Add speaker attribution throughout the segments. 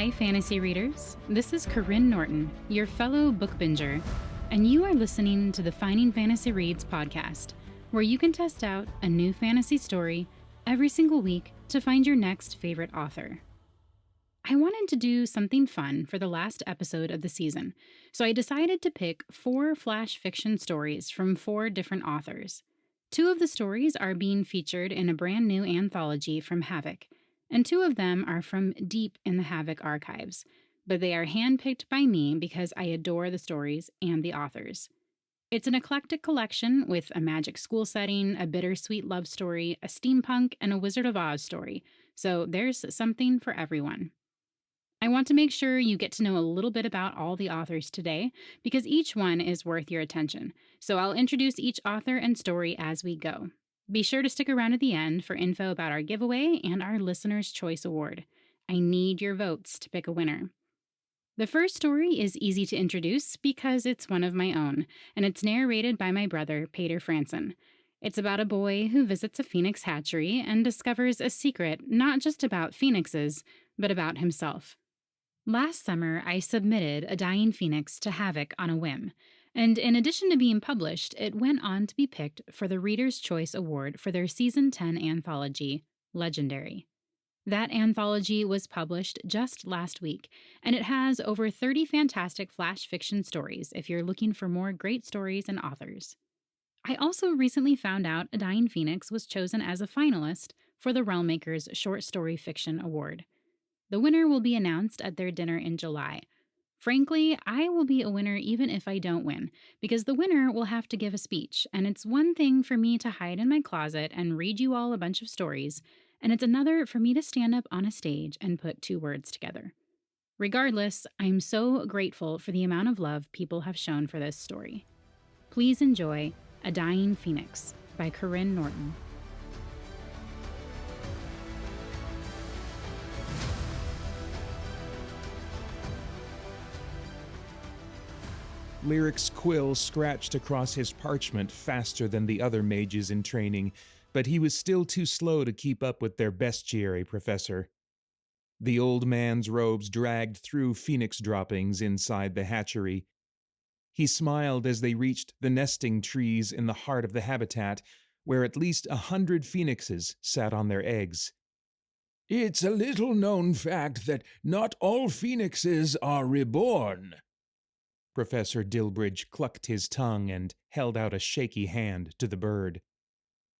Speaker 1: Hi, fantasy readers. This is Karyne Norton, your fellow book binger, and you are listening to the Finding Fantasy Reads podcast, where you can test out a new fantasy story every single week to find your next favorite author. I wanted to do something fun for the last episode of the season, so I decided to pick 4 flash fiction stories from 4 different authors. 2 of the stories are being featured in a brand new anthology from Havok, and 2 of them are from deep in the Havok archives, but they are handpicked by me because I adore the stories and the authors. It's an eclectic collection with a magic school setting, a bittersweet love story, a steampunk, and a Wizard of Oz story, so there's something for everyone. I want to make sure you get to know a little bit about all the authors today, because each one is worth your attention, so I'll introduce each author and story as we go. Be sure to stick around at the end for info about our giveaway and our Listener's Choice Award. I need your votes to pick a winner. The first story is easy to introduce because it's one of my own, and it's narrated by my brother, Paeter Frandsen. It's about a boy who visits a phoenix hatchery and discovers a secret not just about phoenixes, but about himself. Last summer, I submitted A Dying Phoenix to Havok on a whim, and in addition to being published, it went on to be picked for the Reader's Choice Award for their Season 10 anthology, Legendary. That anthology was published just last week, and it has over 30 fantastic flash fiction stories if you're looking for more great stories and authors. I also recently found out A Dying Phoenix was chosen as a finalist for the Realmmakers Short Story Fiction Award. The winner will be announced at their dinner in July. Frankly, I will be a winner even if I don't win, because the winner will have to give a speech, and it's one thing for me to hide in my closet and read you all a bunch of stories, and it's another for me to stand up on a stage and put 2 words together. Regardless, I'm so grateful for the amount of love people have shown for this story. Please enjoy A Dying Phoenix by Karyne Norton.
Speaker 2: Lyric's quill scratched across his parchment faster than the other mages in training, but he was still too slow to keep up with their bestiary professor. The old man's robes dragged through phoenix droppings inside the hatchery. He smiled as they reached the nesting trees in the heart of the habitat, where at least 100 phoenixes sat on their eggs.
Speaker 3: It's a little-known fact that not all phoenixes are reborn.
Speaker 2: Professor Dilbridge clucked his tongue and held out a shaky hand to the bird.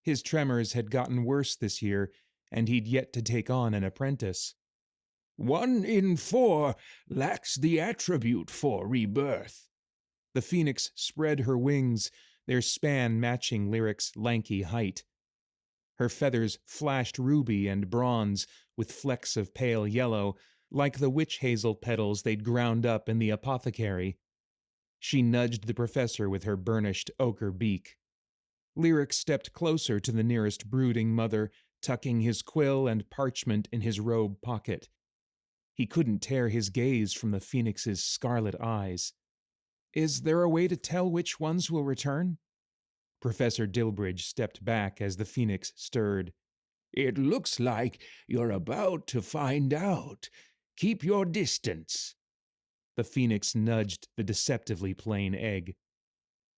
Speaker 2: His tremors had gotten worse this year, and he'd yet to take on an apprentice.
Speaker 3: 1 in 4 lacks the attribute for rebirth.
Speaker 2: The phoenix spread her wings, their span matching Lyric's lanky height. Her feathers flashed ruby and bronze with flecks of pale yellow, like the witch hazel petals they'd ground up in the apothecary. She nudged the professor with her burnished ochre beak. Lyric stepped closer to the nearest brooding mother, tucking his quill and parchment in his robe pocket. He couldn't tear his gaze from the phoenix's scarlet eyes. Is there a way to tell which ones will return? Professor Dilbridge stepped back as the phoenix stirred.
Speaker 3: It looks like you're about to find out. Keep your distance.
Speaker 2: The phoenix nudged the deceptively plain egg.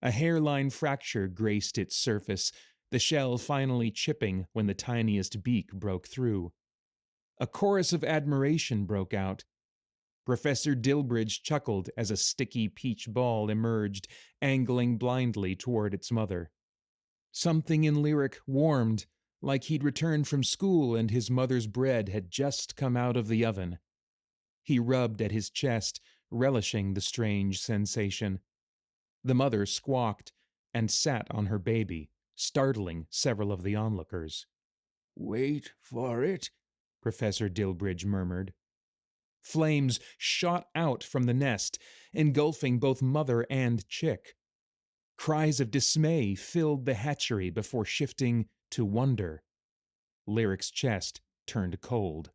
Speaker 2: A hairline fracture graced its surface, the shell finally chipping when the tiniest beak broke through. A chorus of admiration broke out. Professor Dilbridge chuckled as a sticky peach ball emerged, angling blindly toward its mother. Something in Lyric warmed, like he'd returned from school and his mother's bread had just come out of the oven. He rubbed at his chest, relishing the strange sensation. The mother squawked and sat on her baby, startling several of the onlookers.
Speaker 3: Wait for it,
Speaker 2: Professor Dilbridge murmured. Flames shot out from the nest, engulfing both mother and chick. Cries of dismay filled the hatchery before shifting to wonder. Lyric's chest turned cold.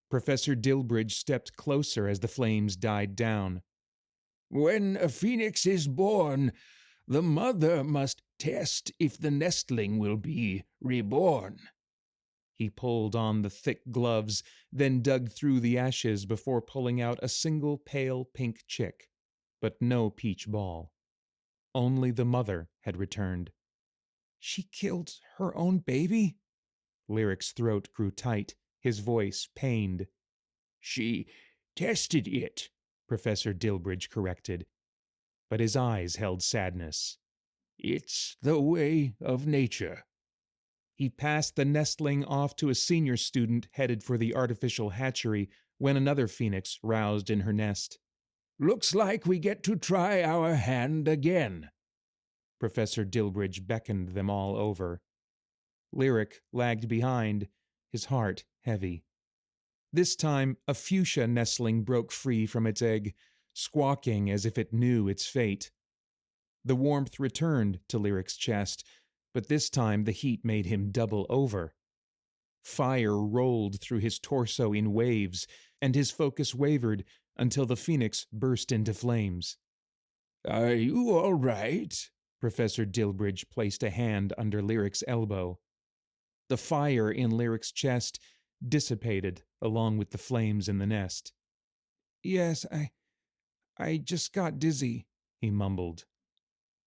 Speaker 2: Professor Dilbridge stepped closer as the flames died down.
Speaker 3: When a phoenix is born, the mother must test if the nestling will be reborn.
Speaker 2: He pulled on the thick gloves, then dug through the ashes before pulling out a single pale pink chick, but no peach ball. Only the mother had returned.
Speaker 3: She killed her own baby?
Speaker 2: Lyric's throat grew tight, his voice pained.
Speaker 3: She tested it,
Speaker 2: Professor Dilbridge corrected, but his eyes held sadness.
Speaker 3: It's the way of nature.
Speaker 2: He passed the nestling off to a senior student headed for the artificial hatchery when another phoenix roused in her nest.
Speaker 3: Looks like we get to try our hand again.
Speaker 2: Professor Dilbridge beckoned them all over. Lyric lagged behind, his heart heavy. This time, a fuchsia nestling broke free from its egg, squawking as if it knew its fate. The warmth returned to Lyric's chest, but this time the heat made him double over. Fire rolled through his torso in waves, and his focus wavered until the phoenix burst into flames.
Speaker 3: Are you all right?
Speaker 2: Professor Dilbridge placed a hand under Lyric's elbow. The fire in Lyric's chest dissipated along with the flames in the nest.
Speaker 3: Yes, I just got dizzy,
Speaker 2: he mumbled.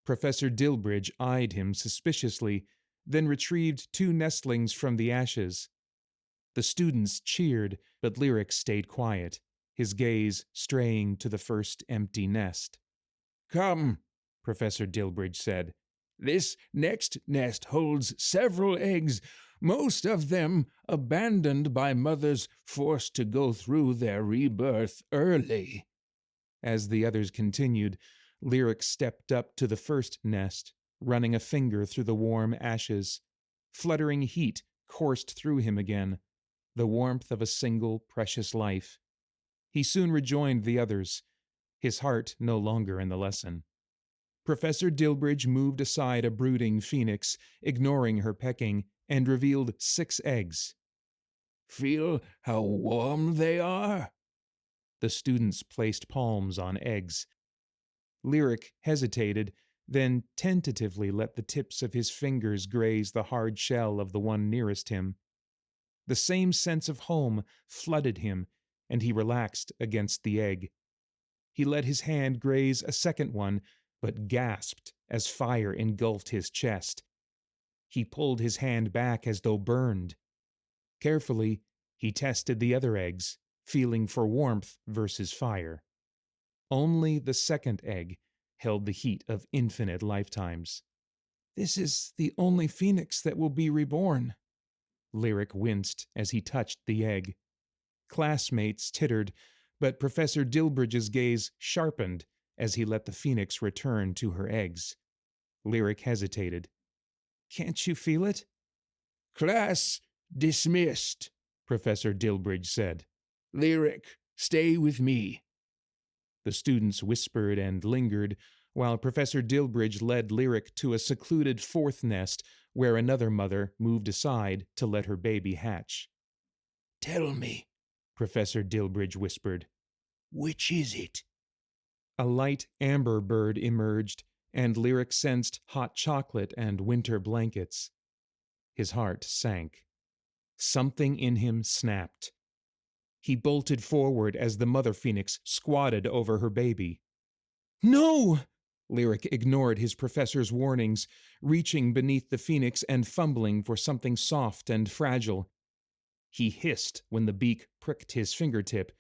Speaker 2: Professor Dilbridge eyed him suspiciously, then retrieved 2 nestlings from the ashes. The students cheered, but Lyric stayed quiet, his gaze straying to the first empty nest.
Speaker 3: Come,
Speaker 2: Professor Dilbridge said.
Speaker 3: This next nest holds several eggs, most of them abandoned by mothers forced to go through their rebirth early.
Speaker 2: As the others continued, Lyric stepped up to the first nest, running a finger through the warm ashes. Fluttering heat coursed through him again, the warmth of a single precious life. He soon rejoined the others, his heart no longer in the lesson. Professor Dilbridge moved aside a brooding phoenix, ignoring her pecking, and revealed 6 eggs.
Speaker 3: Feel how warm they are?
Speaker 2: The students placed palms on eggs. Lyric hesitated, then tentatively let the tips of his fingers graze the hard shell of the one nearest him. The same sense of home flooded him, and he relaxed against the egg. He let his hand graze a second one, but gasped as fire engulfed his chest. He pulled his hand back as though burned. Carefully, he tested the other eggs, feeling for warmth versus fire. Only the second egg held the heat of infinite lifetimes.
Speaker 3: This is the only phoenix that will be reborn.
Speaker 2: Lyric winced as he touched the egg. Classmates tittered, but Professor Dilbridge's gaze sharpened as he let the phoenix return to her eggs. Lyric hesitated.
Speaker 3: Can't you feel it? Class dismissed, Professor Dilbridge said. Lyric, stay with me.
Speaker 2: The students whispered and lingered, while Professor Dilbridge led Lyric to a secluded 4th nest where another mother moved aside to let her baby hatch.
Speaker 3: Tell me, Professor Dilbridge whispered. Which is it?
Speaker 2: A light amber bird emerged, and Lyric sensed hot chocolate and winter blankets. His heart sank. Something in him snapped. He bolted forward as the mother phoenix squatted over her baby.
Speaker 3: No!
Speaker 2: Lyric ignored his professor's warnings, reaching beneath the phoenix and fumbling for something soft and fragile. He hissed when the beak pricked his fingertip,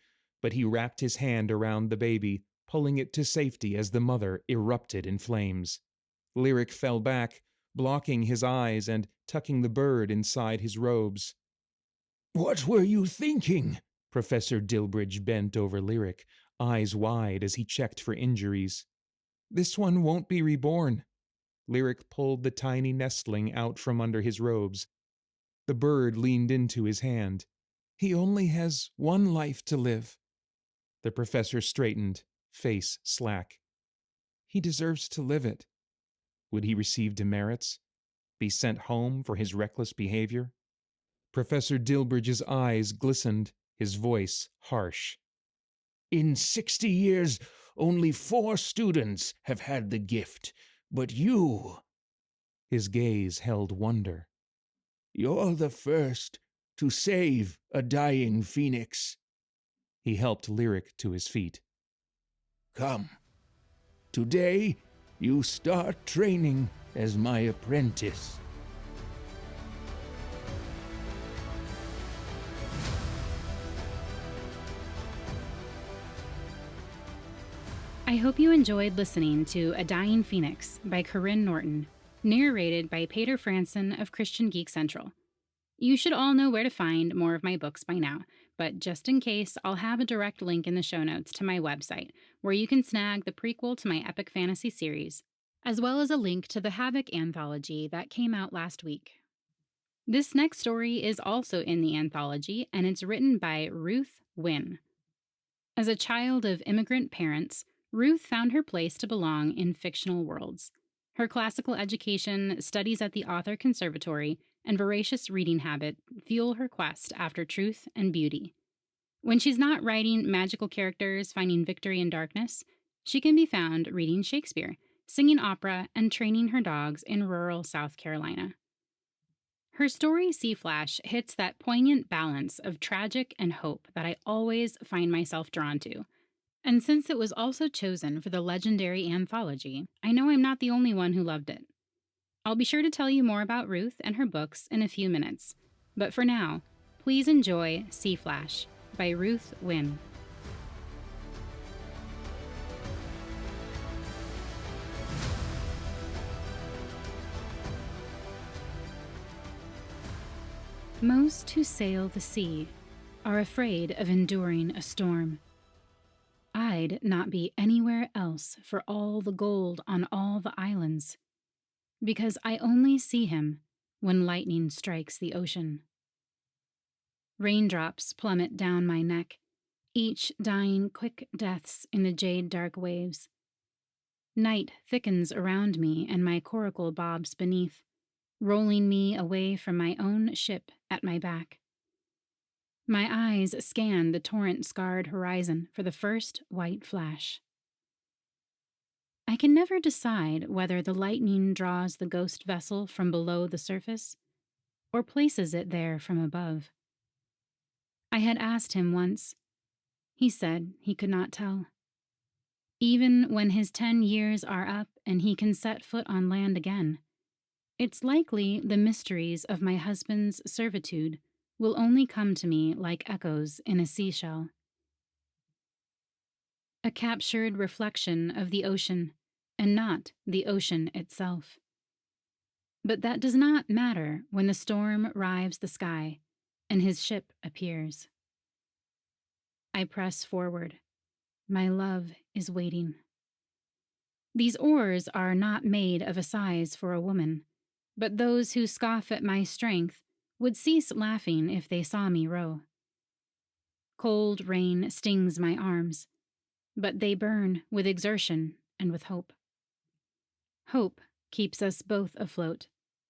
Speaker 2: but he wrapped his hand around the baby, pulling it to safety as the mother erupted in flames. Lyric fell back, blocking his eyes and tucking the bird inside his robes.
Speaker 3: What were you thinking?
Speaker 2: Professor Dilbridge bent over Lyric, eyes wide as he checked for injuries.
Speaker 3: This one won't be reborn.
Speaker 2: Lyric pulled the tiny nestling out from under his robes. The bird leaned into his hand.
Speaker 3: He only has one life to live.
Speaker 2: The professor straightened, face slack.
Speaker 3: He deserves to live it.
Speaker 2: Would he receive demerits? Be sent home for his reckless behavior? Professor Dilbridge's eyes glistened, his voice harsh.
Speaker 3: In 60 years, only 4 students have had the gift, but you...
Speaker 2: His gaze held wonder.
Speaker 3: You're the first to save a dying phoenix.
Speaker 2: He helped Lyric to his feet.
Speaker 3: Come. Today, you start training as my apprentice.
Speaker 1: I hope you enjoyed listening to A Dying Phoenix by Karyne Norton, narrated by Paeter Frandsen of Christian Geek Central. You should all know where to find more of my books by now, but just in case, I'll have a direct link in the show notes to my website, where you can snag the prequel to my epic fantasy series, as well as a link to the Havok anthology that came out last week. This next story is also in the anthology, and it's written by Ruth Nguyen. As a child of immigrant parents, Ruth found her place to belong in fictional worlds. Her classical education, studies at the Author Conservatory, and voracious reading habit fuel her quest after truth and beauty. When she's not writing magical characters finding victory in darkness, she can be found reading Shakespeare, singing opera, and training her dogs in rural South Carolina. Her story, Sea Flash, hits that poignant balance of tragic and hope that I always find myself drawn to. And since it was also chosen for the legendary anthology, I know I'm not the only one who loved it. I'll be sure to tell you more about Ruth and her books in a few minutes. But for now, please enjoy Sea Flash by Ruth Nguyen. Most who sail the sea are afraid of enduring a storm. I'd not be anywhere else for all the gold on all the islands, because I only see him when lightning strikes the ocean. Raindrops plummet down my neck, each dying quick deaths in the jade dark waves. Night thickens around me and my coracle bobs beneath, rolling me away from my own ship at my back. My eyes scan the torrent-scarred horizon for the first white flash. I can never decide whether the lightning draws the ghost vessel from below the surface or places it there from above. I had asked him once. He said he could not tell. Even when his 10 years are up and he can set foot on land again, it's likely the mysteries of my husband's servitude will only come to me like echoes in a seashell. A captured reflection of the ocean, and not the ocean itself. But that does not matter when the storm rives the sky and his ship appears. I press forward. My love is waiting. These oars are not made of a size for a woman, but those who scoff at my strength would cease laughing if they saw me row. Cold rain stings my arms, but they burn with exertion and with hope. Hope keeps us both afloat,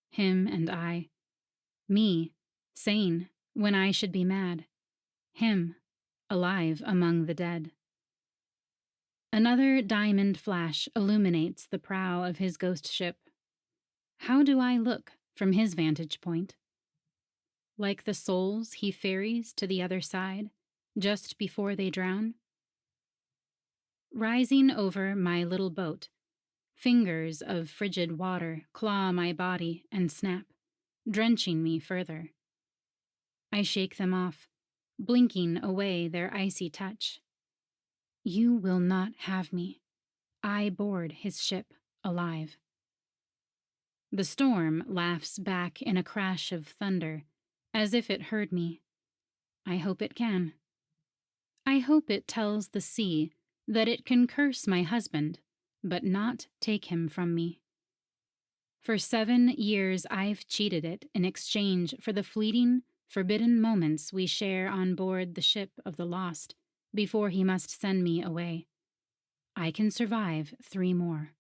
Speaker 1: him and I. Me, sane when I should be mad. Him, alive among the dead. Another diamond flash illuminates the prow of his ghost ship. How do I look from his vantage point? Like the souls he ferries to the other side, just before they drown? Rising over my little boat, fingers of frigid water claw my body and snap, drenching me further. I shake them off, blinking away their icy touch. You will not have me. I board his ship alive. The storm laughs back in a crash of thunder, as if it heard me. I hope it can. I hope it tells the sea that it can curse my husband, but not take him from me. For 7 years I've cheated it in exchange for the fleeting, forbidden moments we share on board the ship of the lost before he must send me away. I can survive 3 more.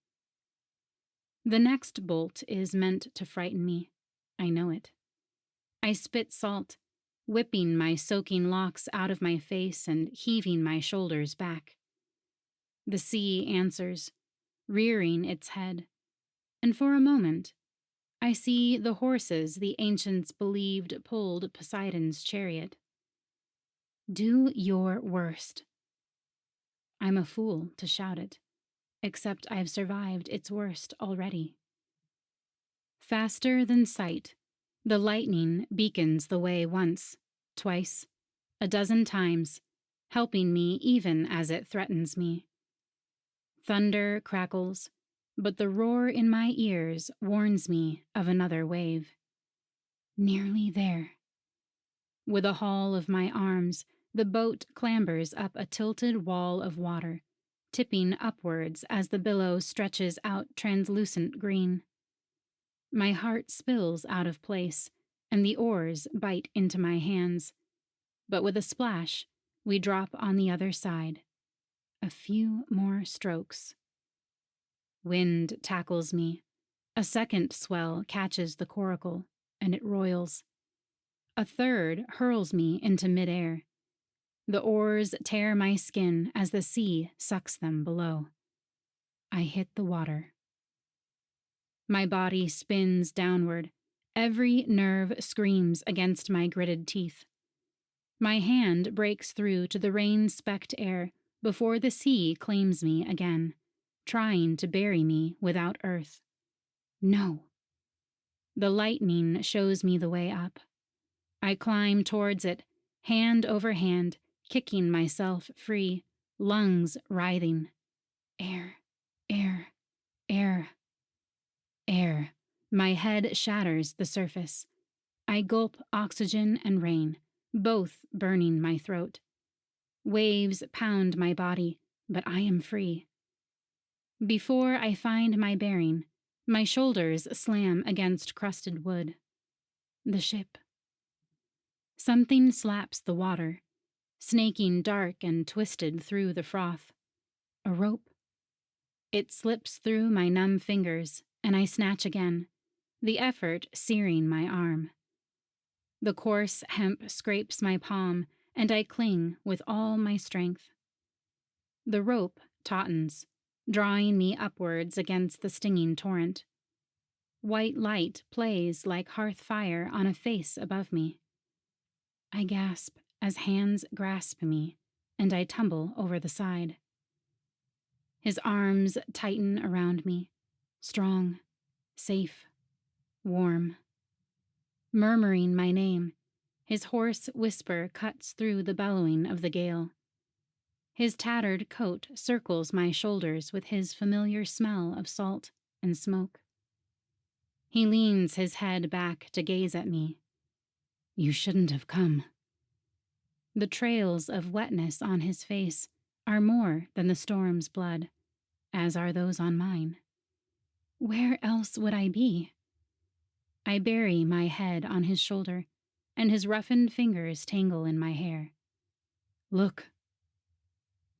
Speaker 1: The next bolt is meant to frighten me. I know it. I spit salt, whipping my soaking locks out of my face and heaving my shoulders back. The sea answers, rearing its head, and for a moment, I see the horses the ancients believed pulled Poseidon's chariot. Do your worst. I'm a fool to shout it, except I've survived its worst already. Faster than sight, the lightning beacons the way once, twice, a dozen times, helping me even as it threatens me. Thunder crackles, but the roar in my ears warns me of another wave. Nearly there. With a haul of my arms, the boat clambers up a tilted wall of water, tipping upwards as the billow stretches out translucent green. My heart spills out of place, and the oars bite into my hands. But with a splash, we drop on the other side. A few more strokes. Wind tackles me. A second swell catches the coracle, and it roils. A third hurls me into midair. The oars tear my skin as the sea sucks them below. I hit the water. My body spins downward. Every nerve screams against my gritted teeth. My hand breaks through to the rain-specked air before the sea claims me again, trying to bury me without earth. No. The lightning shows me the way up. I climb towards it, hand over hand, kicking myself free, lungs writhing. Air, air, air, air. My head shatters the surface. I gulp oxygen and rain, both burning my throat. Waves pound my body, but I am free. Before I find my bearing, my shoulders slam against crusted wood. The ship. Something slaps the water, snaking dark and twisted through the froth. A rope. It slips through my numb fingers, and I snatch again, the effort searing my arm. The coarse hemp scrapes my palm, and I cling with all my strength. The rope tautens, drawing me upwards against the stinging torrent. White light plays like hearth fire on a face above me. I gasp as hands grasp me, and I tumble over the side. His arms tighten around me, strong, safe, warm. Murmuring my name, his hoarse whisper cuts through the bellowing of the gale. His tattered coat circles my shoulders with his familiar smell of salt and smoke. He leans his head back to gaze at me. You shouldn't have come. The trails of wetness on his face are more than the storm's blood, as are those on mine. Where else would I be? I bury my head on his shoulder, and his roughened fingers tangle in my hair. Look.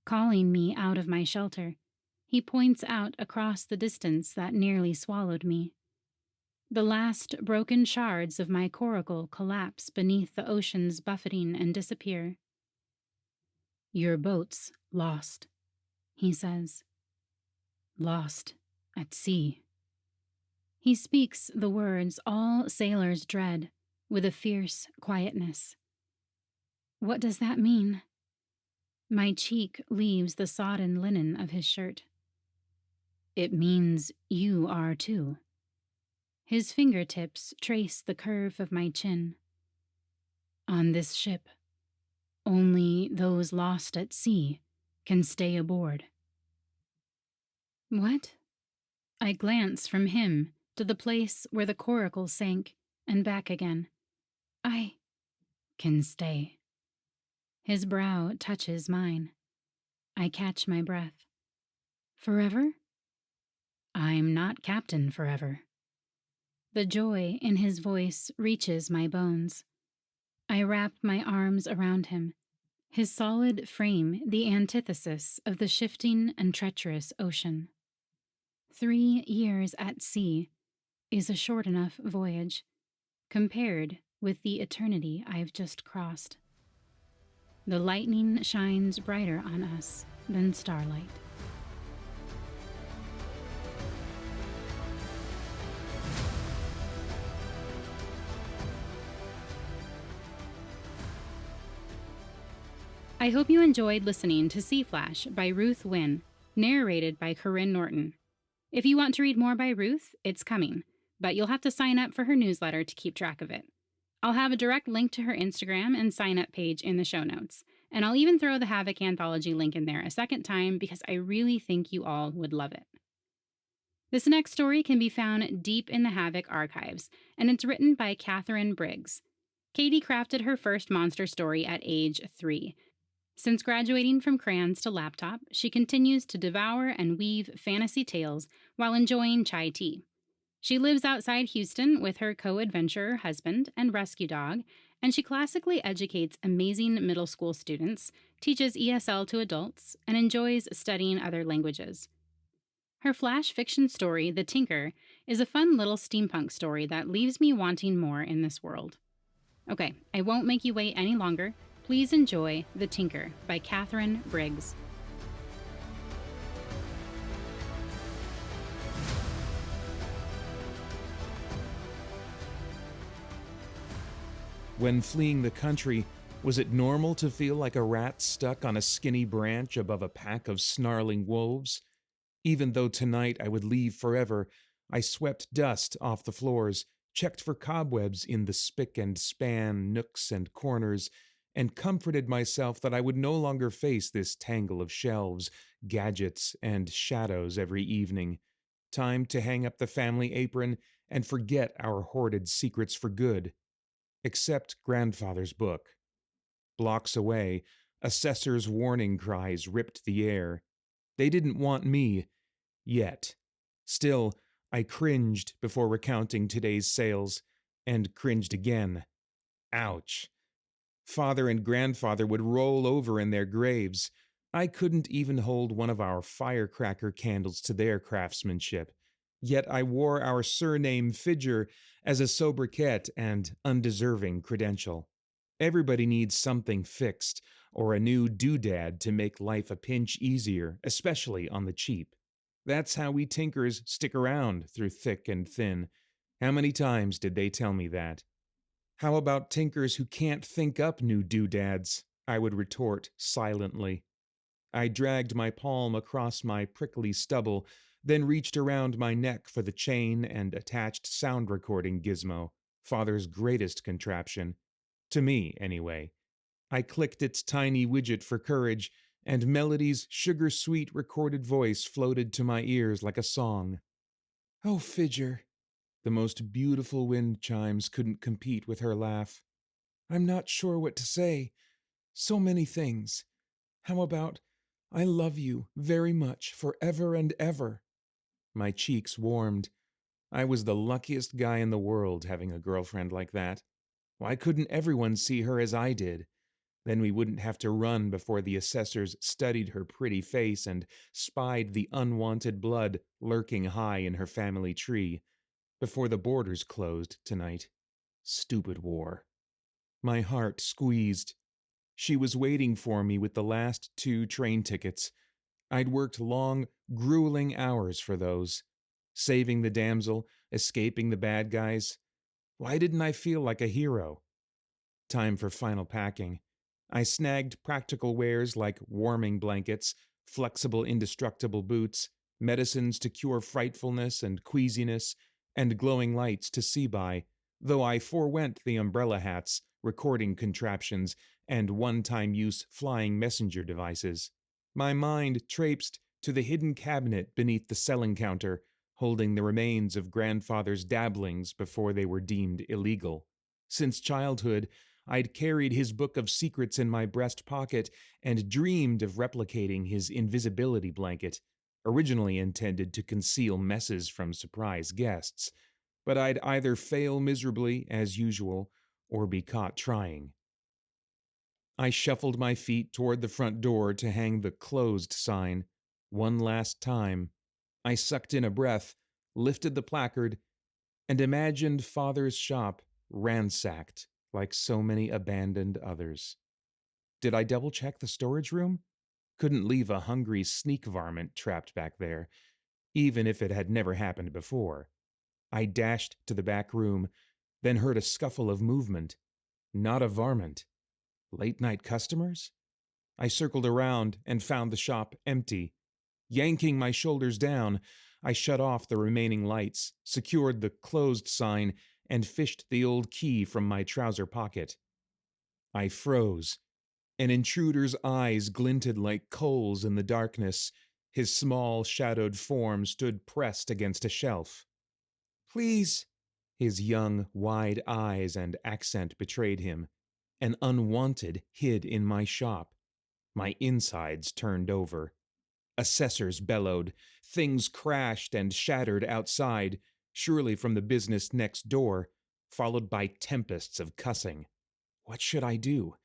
Speaker 1: Calling me out of my shelter, he points out across the distance that nearly swallowed me. The last broken shards of my coracle collapse beneath the ocean's buffeting and disappear. Your boat's lost, he says. Lost at sea. He speaks the words all sailors dread with a fierce quietness. What does that mean? My cheek leaves the sodden linen of his shirt. It means you are too. His fingertips trace the curve of my chin. On this ship, only those lost at sea can stay aboard. What? I glance from him to the place where the coracle sank and back again. I can stay. His brow touches mine. I catch my breath. Forever? I'm not captain forever. The joy in his voice reaches my bones. I wrap my arms around him, his solid frame the antithesis of the shifting and treacherous ocean. 3 years at sea is a short enough voyage, compared with the eternity I've just crossed. The lightning shines brighter on us than starlight. I hope you enjoyed listening to Sea Flash by Ruth Nguyen, narrated by Karyne Norton. If you want to read more by Ruth, it's coming, but you'll have to sign up for her newsletter to keep track of it. I'll have a direct link to her Instagram and sign up page in the show notes, and I'll even throw the Havok anthology link in there a second time because I really think you all would love it. This next story can be found deep in the Havok archives, and it's written by Katherine Briggs. Katie crafted her first monster story at age 3. Since graduating from crayons to laptop, she continues to devour and weave fantasy tales while enjoying chai tea. She lives outside Houston with her co-adventurer husband and rescue dog, and she classically educates amazing middle school students, teaches ESL to adults, and enjoys studying other languages. Her flash fiction story, The Tinker, is a fun little steampunk story that leaves me wanting more in this world. Okay, I won't make you wait any longer. Please enjoy The Tinker by Katherine Briggs.
Speaker 2: When fleeing the country, was it normal to feel like a rat stuck on a skinny branch above a pack of snarling wolves? Even though tonight I would leave forever, I swept dust off the floors, checked for cobwebs in the spick and span nooks and corners, and comforted myself that I would no longer face this tangle of shelves, gadgets, and shadows every evening. Time to hang up the family apron and forget our hoarded secrets for good. Except grandfather's book. Blocks away, assessors' warning cries ripped the air. They didn't want me, yet. Still, I cringed before recounting today's sales, and cringed again. Ouch. Father and grandfather would roll over in their graves. I couldn't even hold one of our firecracker candles to their craftsmanship. Yet I wore our surname Fidger as a sobriquet and undeserving credential. Everybody needs something fixed, or a new doodad to make life a pinch easier, especially on the cheap. That's how we tinkers stick around through thick and thin. How many times did they tell me that? How about tinkers who can't think up new doodads? I would retort silently. I dragged my palm across my prickly stubble, then reached around my neck for the chain and attached sound recording gizmo, Father's greatest contraption. To me, anyway. I clicked its tiny widget for courage, and Melody's sugar-sweet recorded voice floated to my ears like a song. Oh, Fidger. The most beautiful wind chimes couldn't compete with her laugh. I'm not sure what to say. So many things. How about, I love you very much forever and ever? My cheeks warmed. I was the luckiest guy in the world having a girlfriend like that. Why couldn't everyone see her as I did? Then we wouldn't have to run before the assessors studied her pretty face and spied the unwanted blood lurking high in her family tree. Before the borders closed tonight. Stupid war. My heart squeezed. She was waiting for me with the last 2 train tickets. I'd worked long, grueling hours for those. Saving the damsel, escaping the bad guys. Why didn't I feel like a hero? Time for final packing. I snagged practical wares like warming blankets, flexible indestructible boots, medicines to cure frightfulness and queasiness, and glowing lights to see by, though I forewent the umbrella hats, recording contraptions, and one-time-use flying messenger devices. My mind traipsed to the hidden cabinet beneath the selling counter, holding the remains of grandfather's dabblings before they were deemed illegal. Since childhood, I'd carried his book of secrets in my breast pocket and dreamed of replicating his invisibility blanket, originally intended to conceal messes from surprise guests, but I'd either fail miserably, as usual, or be caught trying. I shuffled my feet toward the front door to hang the closed sign. One last time. I sucked in a breath, lifted the placard, and imagined Father's shop ransacked like so many abandoned others. Did I double-check the storage room? Couldn't leave a hungry sneak varmint trapped back there, even if it had never happened before. I dashed to the back room, then heard a scuffle of movement. Not a varmint. Late-night customers? I circled around and found the shop empty. Yanking my shoulders down, I shut off the remaining lights, secured the closed sign, and fished the old key from my trouser pocket. I froze. An intruder's eyes glinted like coals in the darkness. His small, shadowed form stood pressed against a shelf. "Please." His young, wide eyes and accent betrayed him. An unwanted hid in my shop. My insides turned over. Assessors bellowed. Things crashed and shattered outside, surely from the business next door, followed by tempests of cussing. What should I do?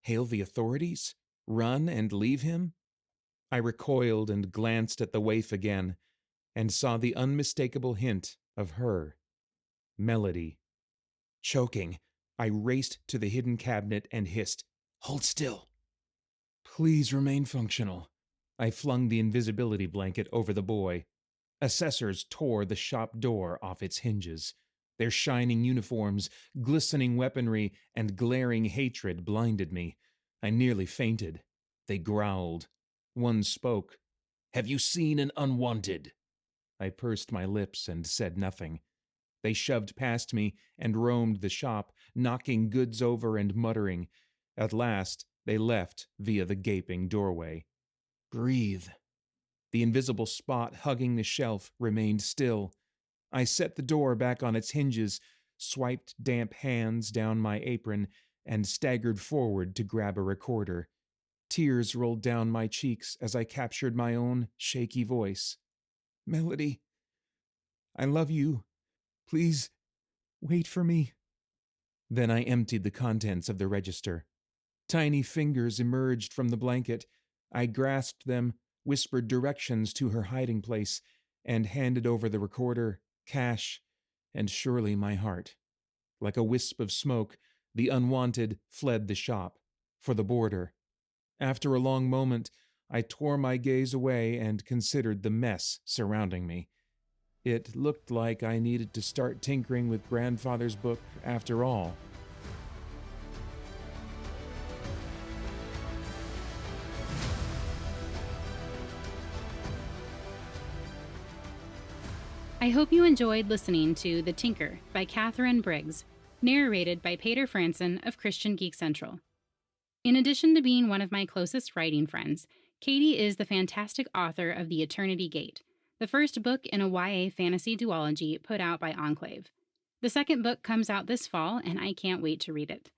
Speaker 2: Hail the authorities? Run and leave him? I recoiled and glanced at the waif again, and saw the unmistakable hint of her. Melody. Choking, I raced to the hidden cabinet and hissed, "Hold still." "Please remain functional." I flung the invisibility blanket over the boy. Assessors tore the shop door off its hinges. Their shining uniforms, glistening weaponry, and glaring hatred blinded me. I nearly fainted. They growled. One spoke. "Have you seen an unwanted?" I pursed my lips and said nothing. They shoved past me and roamed the shop, knocking goods over and muttering. At last, they left via the gaping doorway. Breathe. The invisible spot hugging the shelf remained still. I set the door back on its hinges, swiped damp hands down my apron, and staggered forward to grab a recorder. Tears rolled down my cheeks as I captured my own shaky voice. "Melody, I love you. Please, wait for me." Then I emptied the contents of the register. Tiny fingers emerged from the blanket. I grasped them, whispered directions to her hiding place, and handed over the recorder, cash, and surely my heart. Like a wisp of smoke, the unwanted fled the shop, for the border. After a long moment, I tore my gaze away and considered the mess surrounding me. It looked like I needed to start tinkering with grandfather's book after all.
Speaker 1: I hope you enjoyed listening to The Tinker by Katherine Briggs, narrated by Paeter Frandsen of Christian Geek Central. In addition to being one of my closest writing friends, Katie is the fantastic author of The Eternity Gate, the first book in a YA fantasy duology put out by Enclave. The second book comes out this fall, and I can't wait to read it.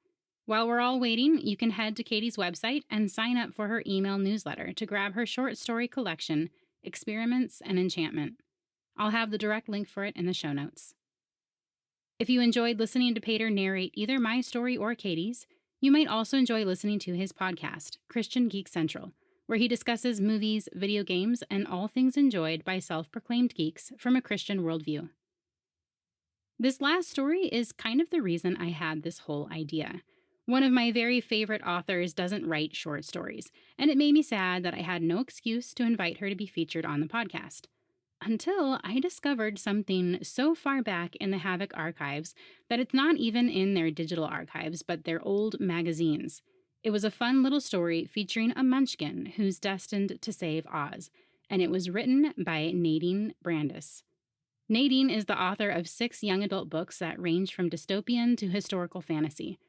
Speaker 1: While we're all waiting, you can head to Katie's website and sign up for her email newsletter to grab her short story collection, Experiments and Enchantment. I'll have the direct link for it in the show notes. If you enjoyed listening to Paeter narrate either my story or Katie's, you might also enjoy listening to his podcast, Christian Geek Central, where he discusses movies, video games, and all things enjoyed by self-proclaimed geeks from a Christian worldview. This last story is kind of the reason I had this whole idea. One of my very favorite authors doesn't write short stories, and it made me sad that I had no excuse to invite her to be featured on the podcast. Until I discovered something so far back in the Havok archives that it's not even in their digital archives, but their old magazines. It was a fun little story featuring a munchkin who's destined to save Oz, and it was written by Nadine Brandes. Nadine is the author of 6 young adult books that range from dystopian to historical fantasy.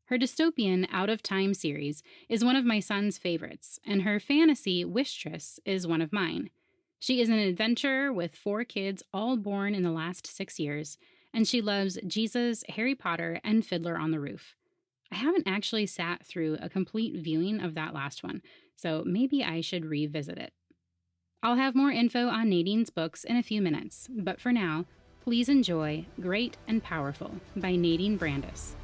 Speaker 1: Her dystopian Out of Time series is one of my son's favorites, and her fantasy Wishtress is one of mine. She is an adventurer with 4 kids, all born in the last 6 years, and she loves Jesus, Harry Potter, and Fiddler on the Roof. I haven't actually sat through a complete viewing of that last one, so maybe I should revisit it. I'll have more info on Nadine's books in a few minutes, but for now, please enjoy Great and Powerful by Nadine Brandes.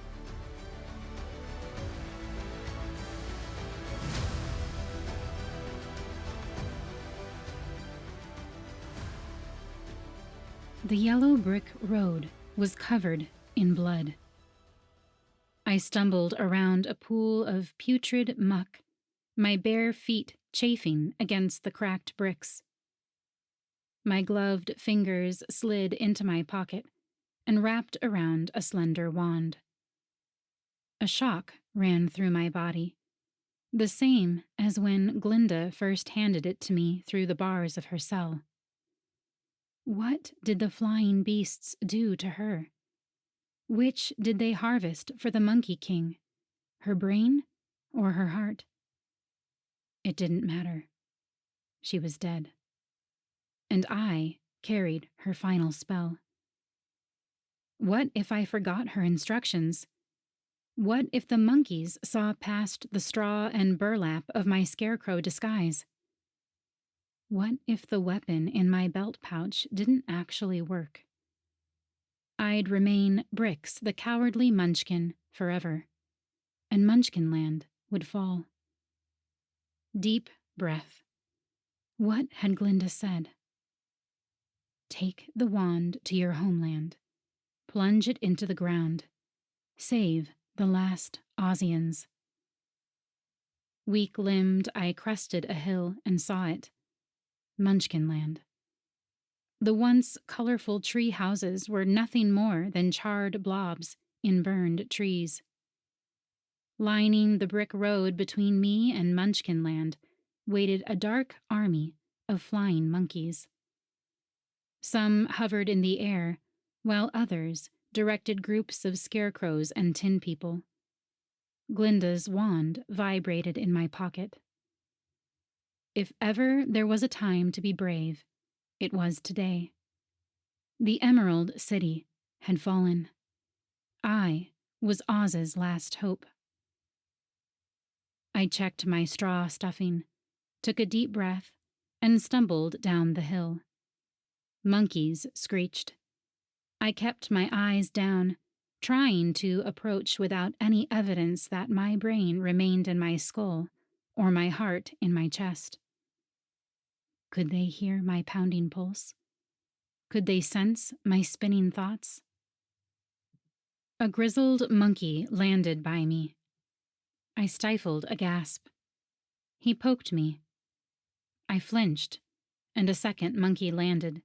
Speaker 1: The yellow brick road was covered in blood. I stumbled around a pool of putrid muck, my bare feet chafing against the cracked bricks. My gloved fingers slid into my pocket and wrapped around a slender wand. A shock ran through my body. The same as when Glinda first handed it to me through the bars of her cell. What did the flying beasts do to her? Which did they harvest for the Monkey King, her brain or her heart? It didn't matter. She was dead. And I carried her final spell. What if I forgot her instructions? What if the monkeys saw past the straw and burlap of my scarecrow disguise? What if the weapon in my belt pouch didn't actually work? I'd remain Brix the cowardly Munchkin forever, and Munchkinland would fall. Deep breath. What had Glinda said? Take the wand to your homeland. Plunge it into the ground. Save the last Ozians. Weak-limbed, I crested a hill and saw it. Munchkinland. The once colorful tree houses were nothing more than charred blobs in burned trees. Lining the brick road between me and Munchkinland waited a dark army of flying monkeys. Some hovered in the air, while others directed groups of scarecrows and tin people. Glinda's wand vibrated in my pocket. If ever there was a time to be brave, it was today. The Emerald City had fallen. I was Oz's last hope. I checked my straw stuffing, took a deep breath, and stumbled down the hill. Monkeys screeched. I kept my eyes down, trying to approach without any evidence that my brain remained in my skull or my heart in my chest. Could they hear my pounding pulse? Could they sense my spinning thoughts? A grizzled monkey landed by me. I stifled a gasp. He poked me. I flinched, and a second monkey landed.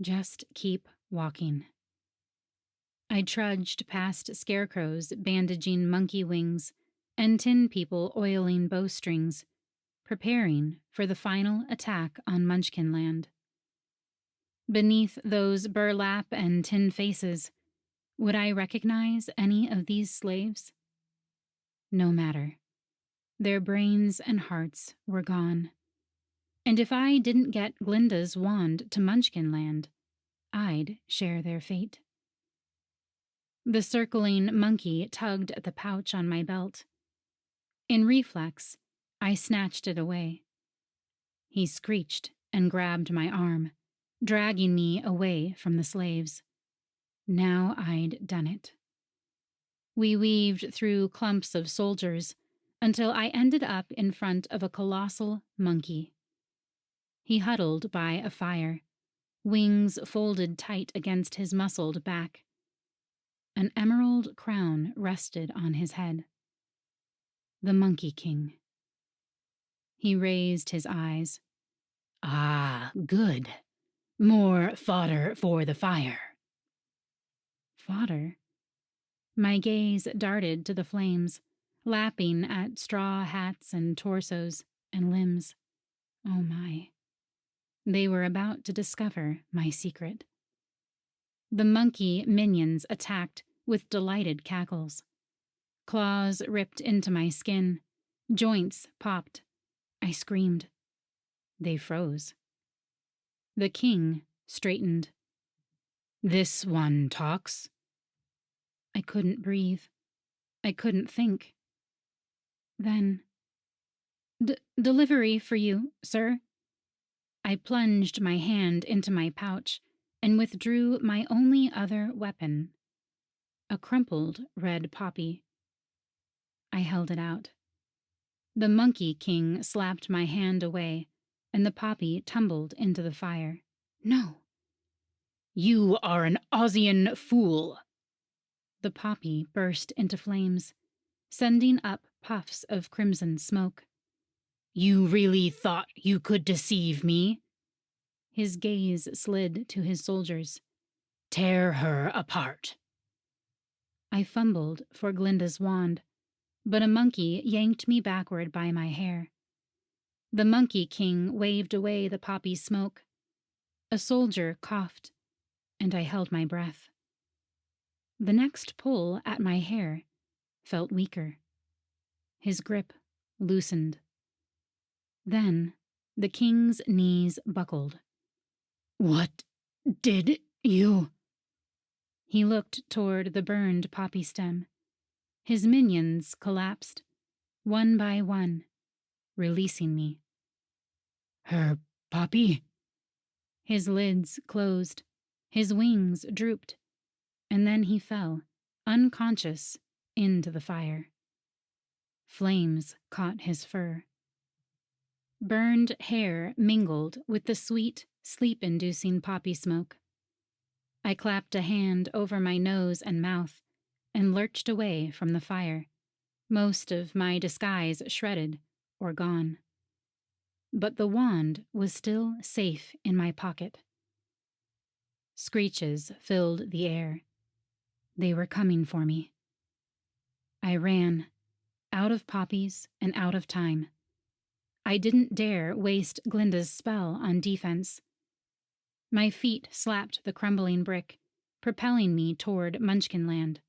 Speaker 1: Just keep walking. I trudged past scarecrows bandaging monkey wings and tin people oiling bowstrings, preparing for the final attack on Munchkinland. Beneath those burlap and tin faces, would I recognize any of these slaves? No matter. Their brains and hearts were gone. And if I didn't get Glinda's wand to Munchkinland, I'd share their fate. The circling monkey tugged at the pouch on my belt. In reflex, I snatched it away. He screeched and grabbed my arm, dragging me away from the slaves. Now I'd done it. We weaved through clumps of soldiers until I ended up in front of a colossal monkey. He huddled by a fire, wings folded tight against his muscled back. An emerald crown rested on his head. The Monkey King. He raised his eyes. Ah, good. More fodder for the fire. Fodder? My gaze darted to the flames, lapping at straw hats and torsos and limbs. Oh my. They were about to discover my secret. The monkey minions attacked with delighted cackles. Claws ripped into my skin. Joints popped. I screamed. They froze. The king straightened. This one talks. I couldn't breathe. I couldn't think. Then, delivery for you, sir. I plunged my hand into my pouch and withdrew my only other weapon, a crumpled red poppy. I held it out. The Monkey King slapped my hand away, and the poppy tumbled into the fire. No. You are an Ozian fool. The poppy burst into flames, sending up puffs of crimson smoke. You really thought you could deceive me? His gaze slid to his soldiers. Tear her apart. I fumbled for Glinda's wand, but a monkey yanked me backward by my hair. The Monkey King waved away the poppy smoke. A soldier coughed, and I held my breath. The next pull at my hair felt weaker. His grip loosened. Then the king's knees buckled. "What did you?" He looked toward the burned poppy stem. His minions collapsed, one by one, releasing me. "Her poppy?" His lids closed, his wings drooped, and then he fell, unconscious, into the fire. Flames caught his fur. Burned hair mingled with the sweet, sleep-inducing poppy smoke. I clapped a hand over my nose and mouth and lurched away from the fire, most of my disguise shredded or gone. But the wand was still safe in my pocket. Screeches filled the air. They were coming for me. I ran, out of poppies and out of time. I didn't dare waste Glinda's spell on defense. My feet slapped the crumbling brick, propelling me toward Munchkinland.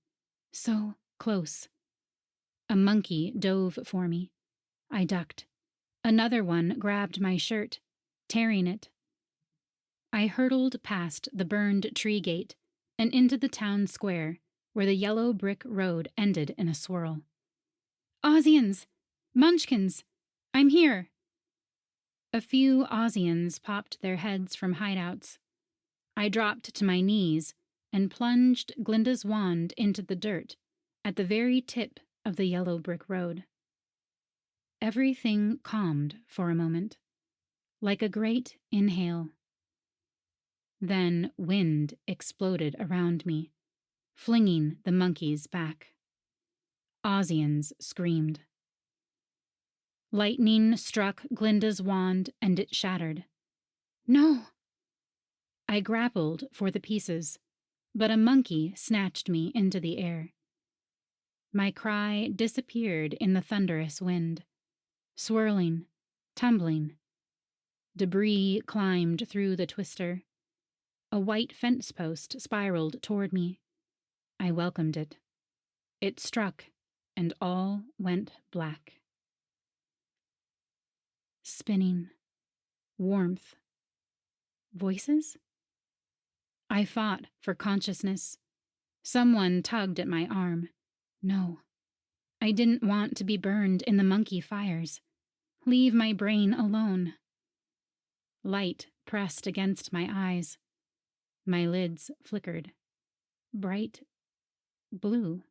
Speaker 1: So close. A monkey dove for me. I ducked. Another one grabbed my shirt, tearing it. I hurtled past the burned tree gate and into the town square, where the yellow brick road ended in a swirl. "Ozians! Munchkins! I'm here!" A few Ozians popped their heads from hideouts. I dropped to my knees and plunged Glinda's wand into the dirt at the very tip of the yellow brick road. Everything calmed for a moment, like a great inhale. Then wind exploded around me, flinging the monkeys back. Ozians screamed. Lightning struck Glinda's wand and it shattered. "No!" I grappled for the pieces, but a monkey snatched me into the air. My cry disappeared in the thunderous wind, swirling, tumbling. Debris climbed through the twister. A white fence post spiraled toward me. I welcomed it. It struck, and all went black. Spinning. Warmth. Voices? I fought for consciousness. Someone tugged at my arm. No. I didn't want to be burned in the monkey fires. Leave my brain alone. Light pressed against my eyes. My lids flickered. Bright blue.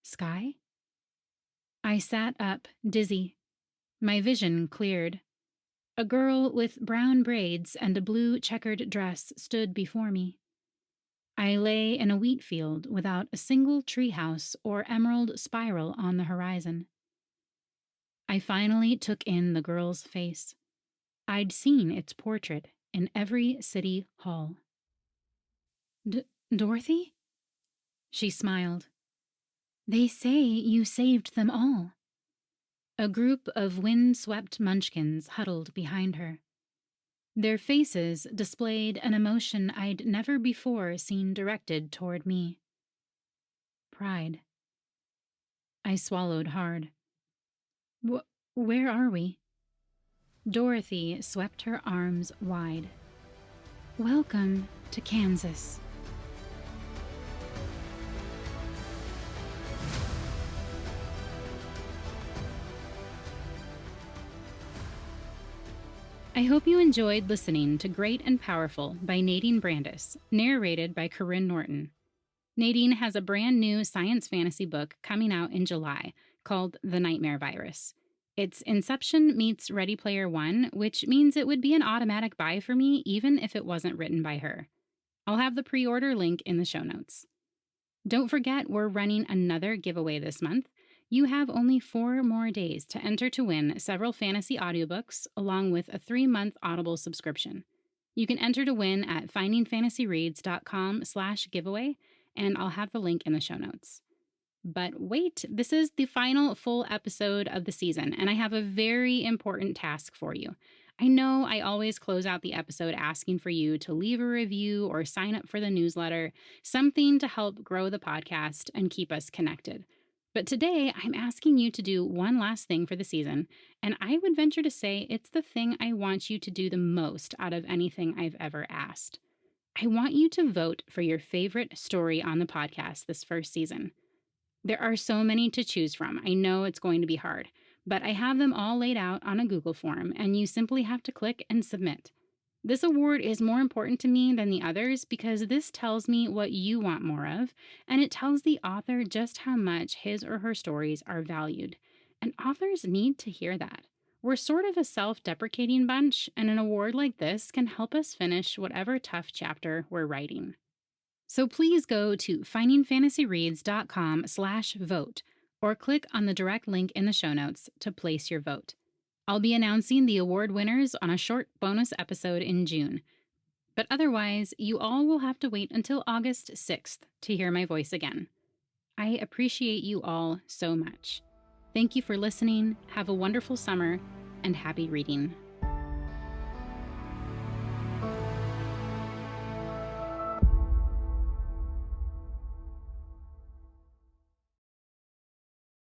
Speaker 1: Sky? I sat up, dizzy. My vision cleared. A girl with brown braids and a blue checkered dress stood before me. I lay in a wheat field without a single treehouse or emerald spiral on the horizon. I finally took in the girl's face. I'd seen its portrait in every city hall. Dorothy? She smiled. They say you saved them all. A group of wind-swept munchkins huddled behind her. Their faces displayed an emotion I'd never before seen directed toward me. Pride. I swallowed hard. Where are we? Dorothy swept her arms wide. Welcome to Kansas. I hope you enjoyed listening to Great and Powerful by Nadine Brandes, narrated by Karyne Norton. Nadine has a brand new science fantasy book coming out in July called The Nightmare Virus. It's Inception meets Ready Player One, which means it would be an automatic buy for me even if it wasn't written by her. I'll have the pre-order link in the show notes. Don't forget, we're running another giveaway this month. You have only 4 more days to enter to win several fantasy audiobooks along with a 3-month Audible subscription. You can enter to win at findingfantasyreads.com/giveaway, and I'll have the link in the show notes. But wait, this is the final full episode of the season, and I have a very important task for you. I know I always close out the episode asking for you to leave a review or sign up for the newsletter, something to help grow the podcast and keep us connected. But today, I'm asking you to do one last thing for the season, and I would venture to say it's the thing I want you to do the most out of anything I've ever asked. I want you to vote for your favorite story on the podcast this first season. There are so many to choose from. I know it's going to be hard, but I have them all laid out on a Google form, and you simply have to click and submit. This award is more important to me than the others because this tells me what you want more of, and it tells the author just how much his or her stories are valued. And authors need to hear that. We're sort of a self-deprecating bunch, and an award like this can help us finish whatever tough chapter we're writing. So please go to findingfantasyreads.com/vote or click on the direct link in the show notes to place your vote. I'll be announcing the award winners on a short bonus episode in June. But otherwise, you all will have to wait until August 6th to hear my voice again. I appreciate you all so much. Thank you for listening, have a wonderful summer, and happy reading.